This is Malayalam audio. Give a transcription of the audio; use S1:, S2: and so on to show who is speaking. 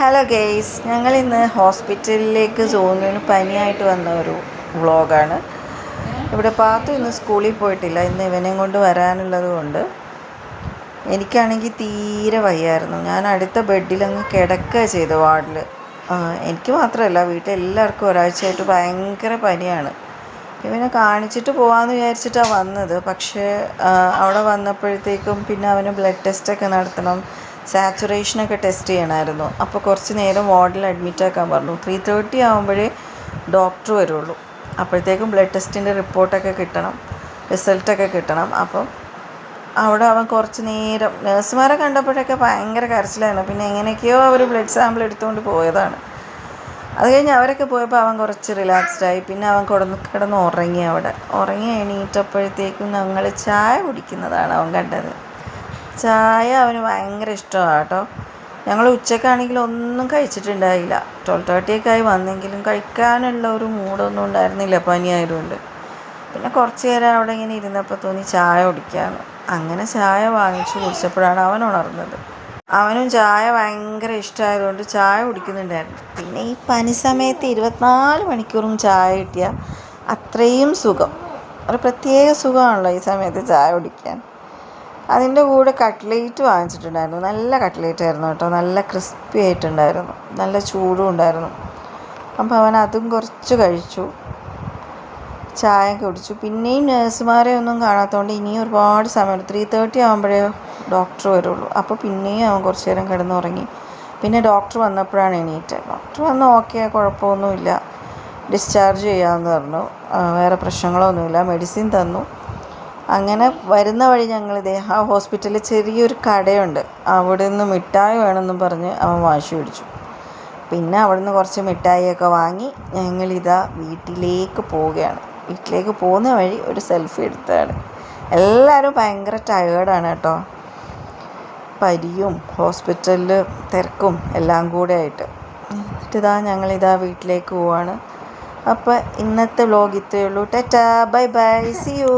S1: ഹലോ ഗെയ്സ്, ഞങ്ങളിന്ന് ഹോസ്പിറ്റലിലേക്ക് സോനുവിന് പനിയായിട്ട് വന്ന ഒരു വ്ളോഗാണ്. ഇവിടെ പാത്തു ഇന്ന് സ്കൂളിൽ പോയിട്ടില്ല. ഇന്ന് ഇവനെയും കൊണ്ട് വരാനുള്ളത് കൊണ്ട് എനിക്കാണെങ്കിൽ തീരെ വയ്യായിരുന്നു. ഞാൻ അടുത്ത ബെഡിലങ്ങ് കിടക്കുക ചെയ്തു വാർഡിൽ. എനിക്ക് മാത്രമല്ല, വീട്ടിലെല്ലാവർക്കും ഒരാഴ്ചയായിട്ട് ഭയങ്കര പനിയാണ്. ഇവനെ കാണിച്ചിട്ട് പോകാമെന്ന് വിചാരിച്ചിട്ടാണ് വന്നത്. പക്ഷേ അവിടെ വന്നപ്പോഴത്തേക്കും പിന്നെ അവന് ബ്ലഡ് ടെസ്റ്റൊക്കെ നടത്തണം, സാച്ചുറേഷനൊക്കെ ടെസ്റ്റ് ചെയ്യണമായിരുന്നു. അപ്പോൾ കുറച്ച് നേരം വാർഡിൽ അഡ്മിറ്റാക്കാൻ പറഞ്ഞു. 3:30 ആകുമ്പോഴേ ഡോക്ടർ വരുള്ളൂ. അപ്പോഴത്തേക്കും ബ്ലഡ് ടെസ്റ്റിൻ്റെ റിപ്പോർട്ടൊക്കെ കിട്ടണം, റിസൾട്ടൊക്കെ കിട്ടണം. അപ്പം അവിടെ അവൻ കുറച്ച് നേരം നഴ്സുമാരെ കണ്ടപ്പോഴൊക്കെ ഭയങ്കര കരച്ചിലായിരുന്നു. പിന്നെ എങ്ങനെയൊക്കെയോ അവർ ബ്ലഡ് സാമ്പിൾ എടുത്തുകൊണ്ട് പോയതാണ്. അത് കഴിഞ്ഞ് അവരൊക്കെ പോയപ്പോൾ അവൻ കുറച്ച് റിലാക്സ്ഡായി. പിന്നെ അവൻ കിടന്ന് ഉറങ്ങി. ഉറങ്ങി എണീറ്റപ്പോഴത്തേക്കും ഞങ്ങൾ ചായ കുടിക്കുന്നതാണ് അവൻ കണ്ടത്. ചായ അവന് ഭയങ്കര ഇഷ്ടമാണ് കേട്ടോ. ഞങ്ങൾ ഉച്ചക്കാണെങ്കിൽ ഒന്നും കഴിച്ചിട്ടുണ്ടായില്ല. 12:30 ആയി വന്നെങ്കിലും കഴിക്കാനുള്ള ഒരു മൂഡൊന്നും ഉണ്ടായിരുന്നില്ല, പനിയായതുകൊണ്ട്. പിന്നെ കുറച്ച് നേരം അവിടെ ഇങ്ങനെ ഇരുന്നപ്പോൾ തോന്നി ചായ കുടിക്കാമെന്ന്. അങ്ങനെ ചായ വാങ്ങിച്ചു കുടിച്ചപ്പോഴാണ് അവൻ ഉണർന്നത്. അവനും ചായ ഭയങ്കര ഇഷ്ടമായതുകൊണ്ട് ചായ കുടിക്കുന്നുണ്ടായിരുന്നു. പിന്നെ ഈ പനി സമയത്ത് 24 മണിക്കൂറും ചായ കിട്ടിയാൽ അത്രയും സുഖം. ഒരു പ്രത്യേക സുഖമാണല്ലോ ഈ സമയത്ത് ചായ കുടിക്കാൻ. അതിൻ്റെ കൂടെ കട്ട്ലേറ്റ് വാങ്ങിച്ചിട്ടുണ്ടായിരുന്നു. നല്ല കട്ട്ലേറ്റ് ആയിരുന്നു കേട്ടോ. നല്ല ക്രിസ്പി ആയിട്ടുണ്ടായിരുന്നു, നല്ല ചൂടും ഉണ്ടായിരുന്നു. അപ്പോൾ അവൻ അതും കുറച്ച് കഴിച്ചു, ചായ കുടിച്ചു. പിന്നെയും നഴ്സുമാരെ ഒന്നും കാണാത്തതുകൊണ്ട് ഇനിയും ഒരുപാട് സമയം, 3:30 ആകുമ്പോഴേ ഡോക്ടർ വരുള്ളൂ. അപ്പോൾ പിന്നെയും അവൻ കുറച്ച് നേരം കിടന്നുറങ്ങി. പിന്നെ ഡോക്ടർ വന്നപ്പോഴാണ് എണീറ്റത്. ഡോക്ടർ വന്ന് ഓക്കെ, കുഴപ്പമൊന്നുമില്ല, ഡിസ്ചാർജ് ചെയ്യാമെന്ന് പറഞ്ഞു. വേറെ പ്രശ്നങ്ങളൊന്നുമില്ല, മെഡിസിൻ തന്നു. അങ്ങനെ വരുന്ന വഴി ഞങ്ങൾ ആ ഹോസ്പിറ്റലിൽ ചെറിയൊരു കടയുണ്ട്, അവിടെ നിന്ന് മിഠായി വേണമെന്നും പറഞ്ഞ് അവൻ വാശി പിടിച്ചു. പിന്നെ അവിടെ നിന്ന് കുറച്ച് മിഠായിയൊക്കെ വാങ്ങി ഞങ്ങളിതാ വീട്ടിലേക്ക് പോവുകയാണ്. വീട്ടിലേക്ക് പോകുന്ന വഴി ഒരു സെൽഫി എടുത്തതാണ്. എല്ലാവരും ഭയങ്കര ടയേർഡാണ് കേട്ടോ. പനിയും ഹോസ്പിറ്റലിൽ തിരക്കും എല്ലാം കൂടെ ആയിട്ട്. എന്നിട്ടിതാ ഞങ്ങളിതാ വീട്ടിലേക്ക് പോവാണ്. അപ്പോൾ ഇന്നത്തെ വ്ലോഗ് ഇത്രയേ ഉള്ളൂ. Tata, bye bye, see U.